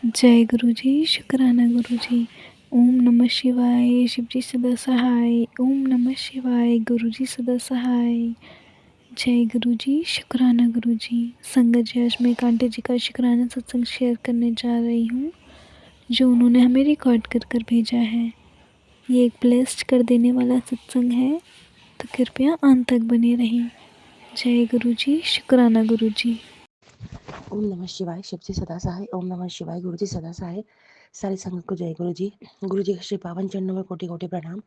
जय गुरु जी, शुक्राना गुरु जी। ओम नमः शिवाय, शिव जी सदा सहाय। ओम नमः शिवाय, गुरु जी सदा सहाय। जय गुरु जी, शुक्राना गुरु जी। संगत जी, आज मैं कांटे जी का शुक्राना सत्संग शेयर करने जा रही हूँ, जो उन्होंने हमें रिकॉर्ड कर कर भेजा है। ये एक ब्लेस्ड कर देने वाला सत्संग है, तो कृपया अंत तक बने रहें। जय गुरु जी, शुक्राना गुरु जी। ओम नमः शिवाय, शिव जी सदा सहाय। ओम नमः शिवाय, गुरु जी सदा सहाय। सारी संगत को जय गुरु जी। गुरु जी के श्री पावन चरणों में कोटि कोटि प्रणाम।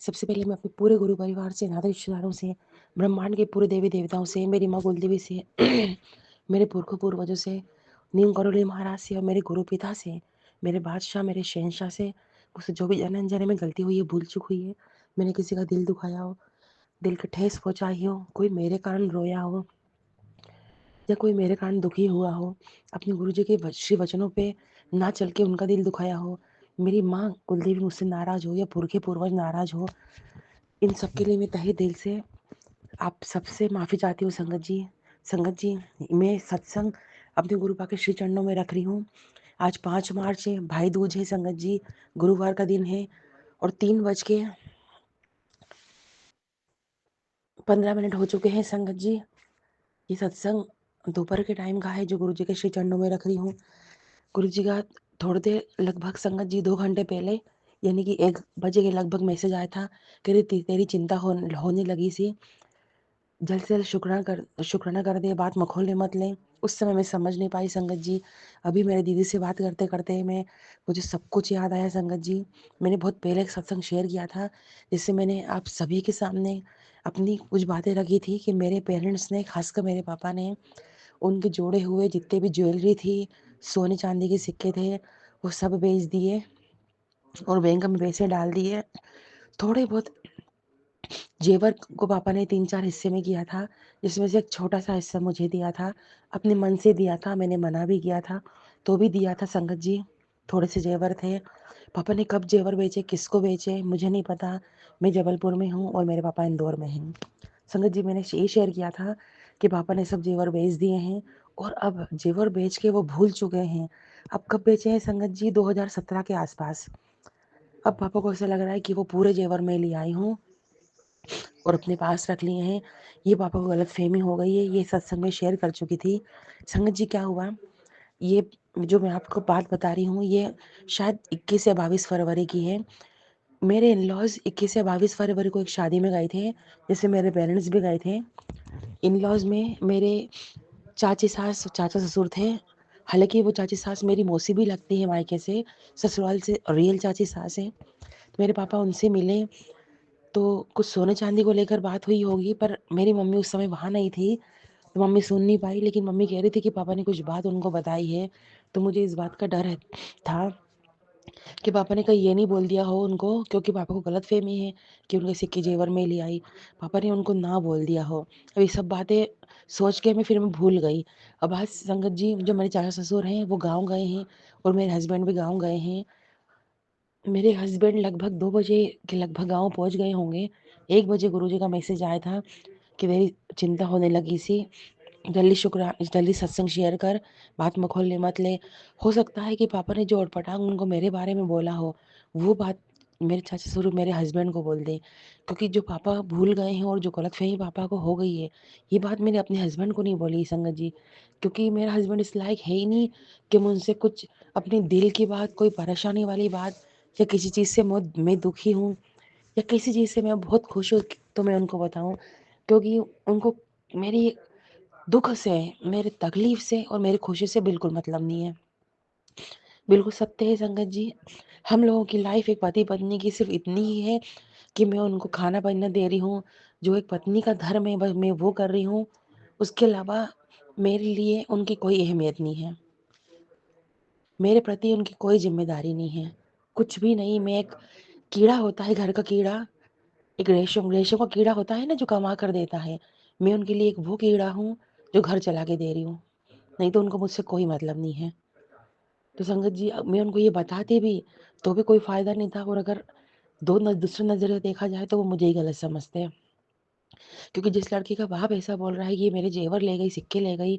सबसे पहले मैं अपने पूरे गुरु परिवार से, नाथ रिश्तेदारों से, ब्रह्मांड के पूरे देवी देवताओं से, मेरी माँ कुलदेवी से, मेरे पुरखों पूर्वजों से, नीम करोली महाराज से और मेरे गुरु पिता से, मेरे बादशाह, मेरे शहनशाह से, मुझसे जो भी जाने अनजाने में गलती हुई है, भूल चूक हुई है, मैंने किसी का दिल दुखाया हो, दिल को ठेस पहुँचाई हो, कोई मेरे कारण रोया हो या कोई मेरे कारण दुखी हुआ हो, अपने गुरु जी के श्री वचनों पे ना चल के उनका दिल दुखाया हो, मेरी माँ कुलदेवी मुझसे नाराज हो या पुरखे पूर्वज नाराज हो, इन सब के लिए मैं तहे दिल से आप सबसे माफ़ी चाहती हूँ संगत जी। संगत जी, मैं सत्संग अपने गुरु पा के श्री चरणों में रख रही हूँ। आज 5 मार्च है, भाई दूज है संगत जी, गुरुवार का दिन है और 3:15 हो चुके हैं संगत जी। ये सत्संग दोपहर के टाइम का है जो गुरु जी के श्री चरणों में रख रही हूँ। गुरु जी का थोड़ी देर लगभग संगत जी 2 घंटे पहले, यानी कि 1 बजे के लगभग मैसेज आया था कि तेरी चिंता होने लगी सी, जल्द से जल्द शुक्राना कर दे, बात मखौले मत लें। उस समय मैं समझ नहीं पाई संगत जी। अभी मेरे दीदी से बात करते करते मुझे सब कुछ याद आया संगत जी। मैंने बहुत पहले एक सत्संग शेयर किया था, जिससे मैंने आप सभी के सामने अपनी कुछ बातें रखी थी कि मेरे पेरेंट्स ने, खासकर मेरे पापा ने, उनके जोड़े हुए जितने भी ज्वेलरी थी, सोने चांदी के सिक्के थे, वो सब बेच दिए और बैंक में पैसे डाल दिए। थोड़े बहुत जेवर को पापा ने 3-4 हिस्से में किया था, जिसमें से एक छोटा सा हिस्सा मुझे दिया था। अपने मन से दिया था, मैंने मना भी किया था तो भी दिया था संगत जी। थोड़े से जेवर थे। पापा ने कब जेवर बेचे, किसको बेचे, मुझे नहीं पता। मैं जबलपुर में हूँ और मेरे पापा इंदौर में हैं। संगत जी, मैंने ये शेयर किया था कि पापा ने सब जेवर बेच दिए हैं और अब जेवर बेच के वो भूल चुके हैं। अब कब बेचे हैं संगत जी? 2017 के आसपास। अब पापा को ऐसा लग रहा है कि वो पूरे जेवर मैं ले आई हूँ और अपने पास रख लिए हैं। ये पापा को गलतफहमी हो गई है। ये सत्संग में शेयर कर चुकी थी। संगत जी, क्या हुआ, ये जो मैं आपको बात बता रही हूँ, ये शायद 21 या 22 फरवरी की है। मेरे इन-लॉज़ 21 या 22 फरवरी को एक शादी में गए थे, जिसमें मेरे पेरेंट्स भी गए थे। इन-लॉज़ में मेरे चाची सास, चाचा ससुर थे। हालाँकि वो चाची सास मेरी मौसी भी लगती है मायके से, ससुराल से रियल चाची सास हैं। तो मेरे पापा उनसे मिले, तो कुछ सोने चांदी को लेकर बात हुई होगी, पर मेरी मम्मी उस समय वहाँ नहीं थी, तो मम्मी सुन नहीं पाई। लेकिन मम्मी कह रही थी कि पापा ने कुछ बात उनको बताई है। तो मुझे इस बात का डर था कि पापा ने कहीं ये नहीं बोल दिया हो उनको, क्योंकि पापा को गलतफ़हमी है कि उनके सिक्के जेवर में ले आई। पापा ने उनको ना बोल दिया हो। अब ये सब बातें सोच के मैं भूल गई। अब आज संगत जी, जो मेरे चाचा ससुर हैं वो गाँव गए हैं और मेरे हस्बैंड भी गाँव गए हैं। मेरे हस्बैंड लगभग 2 बजे के लगभग गाँव पहुँच गए होंगे। 1 बजे गुरुजी का मैसेज आया था कि तेरी चिंता होने लगी सी, जल्दी सत्संग शेयर कर, बात मखौल मत ले। हो सकता है कि पापा ने जो अटपटांग उनको मेरे बारे में बोला हो, वो बात मेरे चाचा ससुर मेरे हस्बैंड को बोल दें। क्योंकि जो पापा भूल गए हैं और जो गलतफ़हमी पापा को हो गई है, ये बात मैंने अपने हस्बैंड को नहीं बोली संगत जी। क्योंकि मेरा हस्बैंड इस लायक है ही नहीं कि मुझसे कुछ अपने दिल की बात, कोई परेशानी वाली बात, या किसी चीज़ से मैं दुखी हूँ या किसी चीज़ से मैं बहुत खुश हूँ तो मैं उनको बताऊँ। क्योंकि उनको मेरी दुःख से, मेरे तकलीफ़ से और मेरी खुशी से बिल्कुल मतलब नहीं है। बिल्कुल सत्य है संगत जी। हम लोगों की लाइफ़ एक पति-पत्नी की सिर्फ़ इतनी ही है कि मैं उनको खाना-पीना दे रही हूँ, जो एक पत्नी का धर्म है बस मैं वो कर रही हूँ। उसके अलावा मेरे लिए उनकी कोई अहमियत नहीं है। मेरे प्रति उनकी कोई ज़िम्मेदारी नहीं है, कुछ भी नहीं। मैं एक कीड़ा होता है, घर का कीड़ा, एक रेशम रेशम का कीड़ा होता है ना जो कमा कर देता है, मैं उनके लिए एक वो कीड़ा हूँ जो घर चला के दे रही हूँ। नहीं तो उनको मुझसे कोई मतलब नहीं है। तो संगत जी, मैं उनको ये बताती भी तो भी कोई फ़ायदा नहीं था, और अगर दूसरे नज़रिए देखा जाए तो वो मुझे ही गलत समझते हैं। क्योंकि जिस लड़की का बाप ऐसा बोल रहा है कि ये मेरे जेवर ले गई, सिक्के ले गई,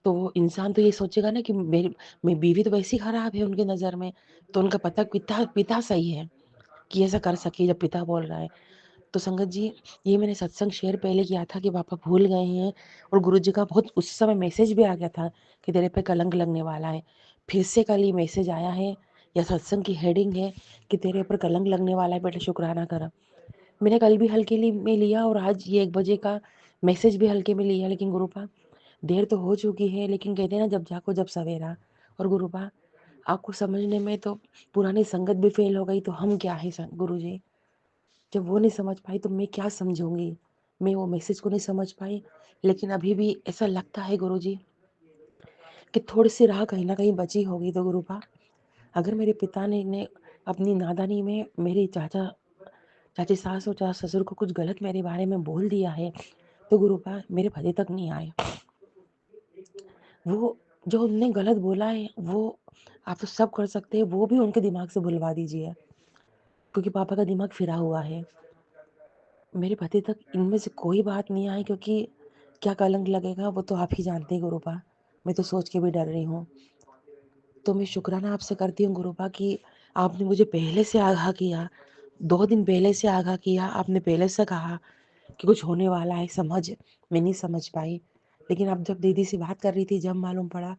तो वो इंसान तो ये सोचेगा ना कि मेरी बीवी तो वैसी खराब है उनकी नज़र में, तो उनका पिता पिता सही है कि ऐसा कर सके जब पिता बोल रहा है। तो संगत जी, ये मैंने सत्संग शेयर पहले किया था कि पापा भूल गए हैं, और गुरुजी का बहुत उस समय मैसेज भी आ गया था कि तेरे पे कलंक लगने वाला है। फिर से कल ये मैसेज आया है, या सत्संग की हेडिंग है कि तेरे ऊपर कलंक लगने वाला है बेटा, शुक्राना कर। मैंने कल भी हल्के में लिया और आज ये 1 बजे का मैसेज भी हल्के में लिया, लेकिन गुरुपा देर तो हो चुकी है, लेकिन कहते हैं ना जब जागो जब सवेरा। और गुरुपा आपको समझने में तो पुरानी संगत भी फेल हो गई, तो हम क्या है गुरुजी। जब वो नहीं समझ पाई तो मैं क्या समझूंगी। मैं वो मैसेज को नहीं समझ पाई, लेकिन अभी भी ऐसा लगता है गुरुजी कि थोड़ी सी राह कहीं ना कहीं बची होगी। तो गुरुपा अगर मेरे पिता ने अपनी नादानी में मेरी चाची सास और चाचा ससुर को कुछ गलत मेरे बारे में बोल दिया है, तो गुरुपा मेरे पति तक नहीं आए। वो जो उनने गलत बोला है वो आप तो सब कर सकते हैं, वो भी उनके दिमाग से भुलवा दीजिए, क्योंकि पापा का दिमाग फिरा हुआ है। मेरे पति तक इनमें से कोई बात नहीं आई, क्योंकि क्या कलंक लगेगा वो तो आप ही जानते हैं गुरुपा। मैं तो सोच के भी डर रही हूँ। तो मैं शुक्राना आपसे करती हूँ गुरुपा कि आपने मुझे पहले से आगाह किया, 2 दिन पहले से आगाह किया। आपने पहले से कहा कि कुछ होने वाला है, मैं नहीं समझ पाई। लेकिन अब जब दीदी से बात कर रही थी, जब मालूम पड़ा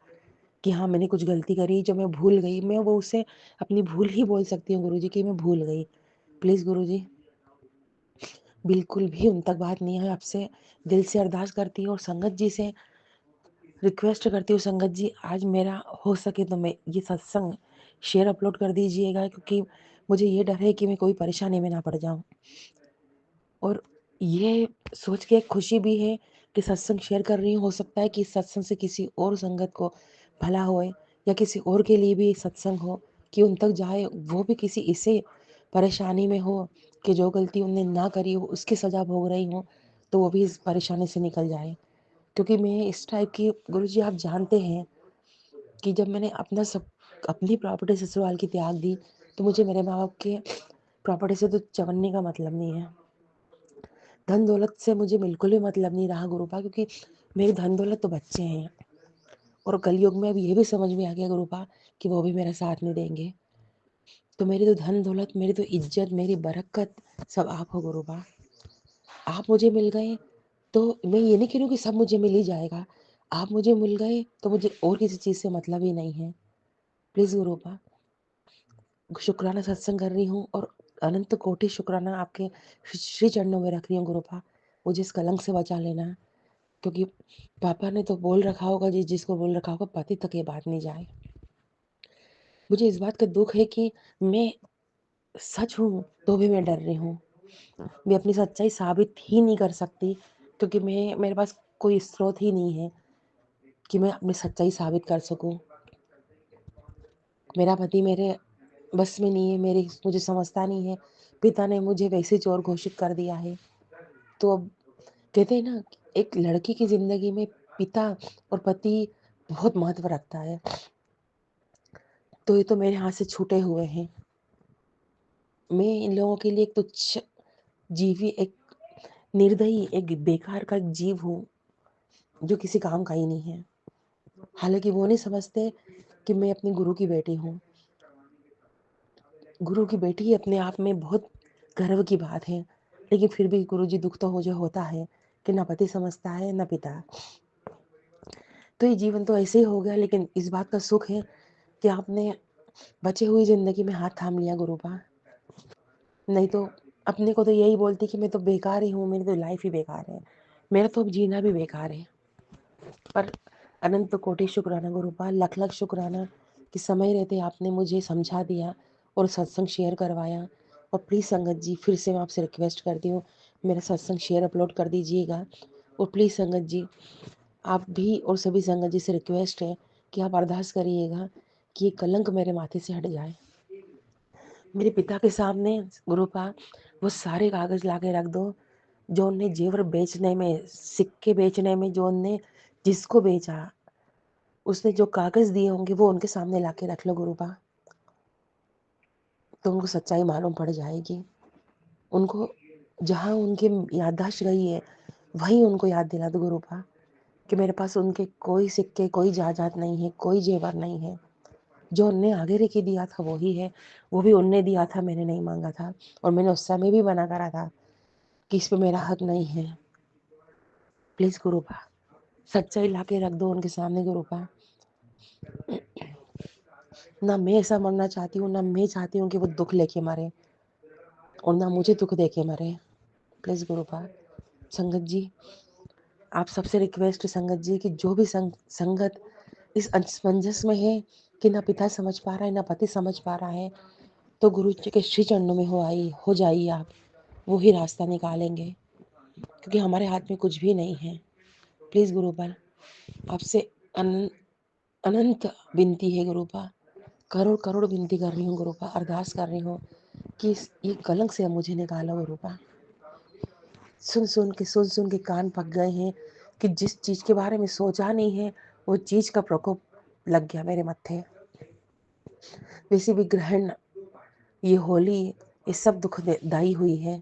कि हाँ मैंने कुछ गलती करी जो मैं भूल गई, मैं वो उसे अपनी भूल ही बोल सकती हूँ गुरुजी कि मैं भूल गई। प्लीज़ गुरुजी बिल्कुल भी उन तक बात नहीं है। आपसे दिल से अरदास करती हूँ और संगत जी से रिक्वेस्ट करती हूँ, संगत जी आज मेरा हो सके तो मैं ये सत्संग शेयर अपलोड कर दीजिएगा, क्योंकि मुझे ये डर है कि मैं कोई परेशानी में ना पड़ जाऊँ। और ये सोच के एक खुशी भी है कि सत्संग शेयर कर रही हूँ। हो सकता है कि इस सत्संग से किसी और संगत को भला होए, या किसी और के लिए भी सत्संग हो कि उन तक जाए, वो भी किसी इसे परेशानी में हो कि जो गलती उनने ना करी हो उसकी सज़ा भोग रही हो, तो वो भी इस परेशानी से निकल जाए। क्योंकि मैं इस टाइप की, गुरुजी आप जानते हैं कि जब मैंने अपनी प्रॉपर्टी ससुराल की त्याग दी, तो मुझे मेरे माँ बाप के प्रॉपर्टी से तो चवन्ने का मतलब नहीं है। धन दौलत से मुझे बिल्कुल भी मतलब नहीं रहा गुरुपा, क्योंकि मेरी धन दौलत तो बच्चे हैं, और कलयुग में अब ये भी समझ में आ गया गुरुपा कि वो भी मेरा साथ नहीं देंगे। तो मेरी तो धन दौलत, मेरी तो इज्जत, मेरी बरकत सब आप हो गुरुपा। आप मुझे मिल गए तो मैं ये नहीं कह रही हूँ कि सब मुझे मिल ही जाएगा। आप मुझे मिल गए तो मुझे और किसी चीज़ से मतलब ही नहीं है। प्लीज़ गुरुपा शुक्राना सत्संग कर रही हूँ, और अनंत कोटि शुक्राना आपके श्री चरणों में रख रही हूँ गुरुपा। मुझे इस कलंक से बचा लेना, क्योंकि पापा ने तो बोल रखा होगा, जिसको बोल रखा होगा पति तक ये बात नहीं जाए। मुझे इस बात का दुख है कि मैं सच हूँ तो भी मैं डर रही हूँ। मैं अपनी सच्चाई साबित ही नहीं कर सकती, क्योंकि मेरे पास कोई स्रोत ही नहीं है कि मैं अपनी सच्चाई साबित कर सकूँ। मेरा पति मेरे बस में नहीं है, मुझे समझता नहीं है। पिता ने मुझे वैसे चोर घोषित कर दिया है। तो अब कहते हैं ना, एक लड़की की ज़िंदगी में पिता और पति बहुत महत्व रखता है। तो ये तो मेरे हाथ से छूटे हुए हैं। मैं इन लोगों के लिए एक तुच्छ जीवी, एक निर्दयी, एक बेकार का जीव हूँ, जो किसी काम का ही नहीं है। हालाँकि वो नहीं समझते कि मैं अपनी गुरु की बेटी हूँ। गुरु की बेटी अपने आप में बहुत गर्व की बात है, लेकिन फिर भी गुरुजी दुःख तो मुझे होता है कि ना पति समझता है, ना पिता। तो ये जीवन तो ऐसे ही हो गया, लेकिन इस बात का सुख है कि आपने बची हुई ज़िंदगी में हाथ थाम लिया गुरुपा। नहीं तो अपने को तो यही बोलती कि मैं तो बेकार ही हूँ, मेरी तो लाइफ ही बेकार है। मेरा तो अब जीना भी बेकार है। पर अनंत कोटि शुक्राना गुरुपा, लख-लख शुक्राना कि समय रहते आपने मुझे समझा दिया और सत्संग शेयर करवाया। और प्लीज़ संगत जी, फिर से मैं आपसे रिक्वेस्ट करती हूँ, मेरा सत्संग शेयर अपलोड कर दीजिएगा। और प्लीज़ संगत जी, आप भी और सभी संगत जी से रिक्वेस्ट है कि आप अरदास करिएगा कि ये कलंक मेरे माथे से हट जाए। मेरे पिता के सामने गुरुपा वो सारे कागज़ ला के रख दो, जो उनने जेवर बेचने में, सिक्के बेचने में, जो उनने जिसको बेचा, उसने जो कागज़ दिए होंगे वो उनके सामने लाके रख लो गुरुपा। तो उनको सच्चाई मालूम पड़ जाएगी। उनको जहाँ उनकी याददाश्त गई है, वहीं उनको याद दिला दो गुरुपा। कि मेरे पास उनके कोई सिक्के, कोई जायदाद नहीं है, कोई जेवर नहीं है। जो उनने आगे रख के दिया था वो ही है, वो भी उनने दिया था, मैंने नहीं माँगा था। और मैंने उस समय भी मना करा था कि इस पे मेरा हक नहीं है। प्लीज़ गुरुपा, सच्चाई ला के रख दो उनके सामने गुरुपा। ना मैं ऐसा मरना चाहती हूँ, ना मैं चाहती हूँ कि वो दुःख लेके मरे और ना मुझे दुःख दे के मरे। प्लीज़ गुरुपा। संगत जी, आप सबसे रिक्वेस्ट है संगत जी कि जो भी संगत इस असमंजस में है कि ना पिता समझ पा रहा है, ना पति समझ पा रहा है, तो गुरु जी के श्री चरणों में हो जाइए आप। वो ही रास्ता निकालेंगे, क्योंकि हमारे हाथ में कुछ भी नहीं है। प्लीज़ गुरुपाल, आपसे अनंत विनती है गुरुपा, करोड़ करोड़ विनती कर रही हूँ गुरुपा, अरदास कर रही हूँ कि ये कलंक से मुझे निकालो गुरुपा। सुन सुन के कान पक गए हैं कि जिस चीज़ के बारे में सोचा नहीं है वो चीज़ का प्रकोप लग गया मेरे मत्थे। वैसे भी ग्रहण, ये होली, ये सब दुखदाई हुई है।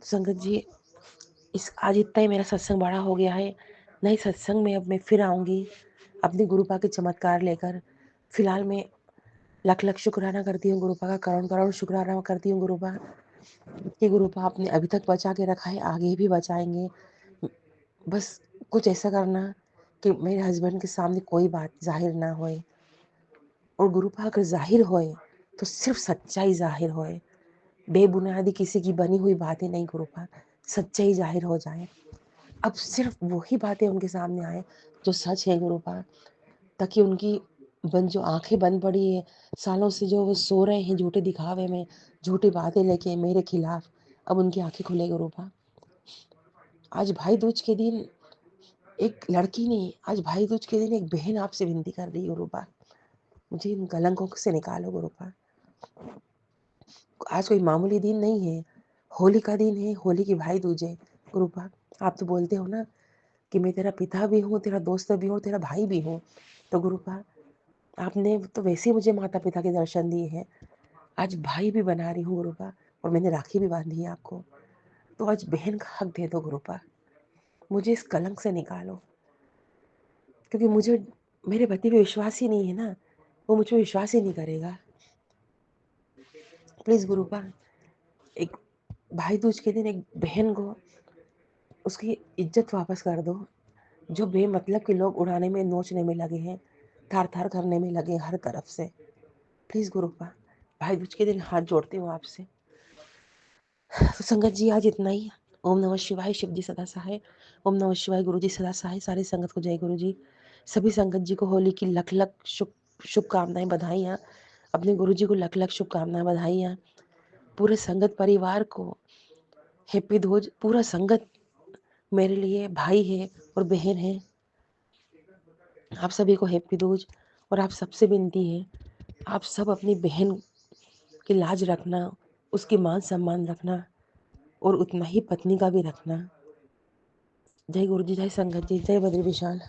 संगत जी, इस आज इतना ही मेरा सत्संग बड़ा हो गया है। नए सत्संग में अब मैं फिर आऊँगी अपने गुरुपा के चमत्कार लेकर। फिलहाल मैं लख लख शुक्राना करती हूँ गुरुपा का, करोड़ करोड़ शुक्राना करती हूँ गुरुपा कि गुरुपा आपने अभी तक बचा के रखा है, आगे भी बचाएंगे। बस कुछ ऐसा करना कि मेरे हस्बैंड के सामने कोई बात जाहिर ना होए, और गुरुपा अगर जाहिर होए तो सिर्फ सच्चाई जाहिर होए, बेबुनियादी किसी की बनी हुई बातें नहीं गुरुपा, सच्चाई जाहिर हो जाए। अब सिर्फ वही बातें उनके सामने आए जो सच है गुरुपा, ताकि उनकी जो आंखें बंद पड़ी है सालों से, जो वो सो रहे हैं झूठे दिखावे में, झूठी बातें लेके मेरे खिलाफ, अब उनकी आंखें खुले गुरुपा। आज भाई दूज के दिन एक लड़की ने, आज भाई दूज के दिन एक बहन आपसे विनती कर रही है गुरुपा, मुझे इन कलंकों से निकालो गुरुपा। आज कोई मामूली दिन नहीं है, होली का दिन है, होली की भाई दूज है गुरुपा। आप तो बोलते हो ना कि मैं तेरा पिता भी हूँ, तेरा दोस्त भी हूँ, तेरा भाई भी हूँ, तो गुरुपा आपने तो वैसे ही मुझे माता पिता के दर्शन दिए हैं, आज भाई भी बना रही हूँ गुरुपा, और मैंने राखी भी बांधी है आपको, तो आज बहन का हक दे दो गुरुपा, मुझे इस कलंक से निकालो। क्योंकि मुझे मेरे पति पे विश्वास ही नहीं है ना, वो मुझ पे विश्वास ही नहीं करेगा। प्लीज़ गुरुपा, एक भाई दूज के दिन एक बहन को उसकी इज्जत वापस कर दो, जो बेमतलब के लोग उड़ाने में, नोचने में लगे हैं, थार थार करने में लगे हर तरफ से। प्लीज़ गुरुपा, भाई दूज के दिन हाथ जोड़ती हूँ आपसे। तो संगत जी, आज इतना ही। ओम नमः शिवाय, शिव जी सदा सहाय। ओम नमः शिवाय, गुरु जी सदा सहाय। सारी संगत को जय गुरु जी। सभी संगत जी को होली की लख लख शुभकामनाएं, बधाइयाँ। अपने गुरु जी को लख लख शुभकामनाएं, बधाइयाँ। पूरे संगत परिवार को हैप्पी दूज। पूरा संगत मेरे लिए भाई है और बहन है। आप सभी को हैप्पी दूज। और आप सबसे विनती है, आप सब अपनी बहन की लाज रखना, उसकी मान सम्मान रखना, और उतना ही पत्नी का भी रखना। जय गुरु जी, जय संगत जी, जय बद्री विशाल।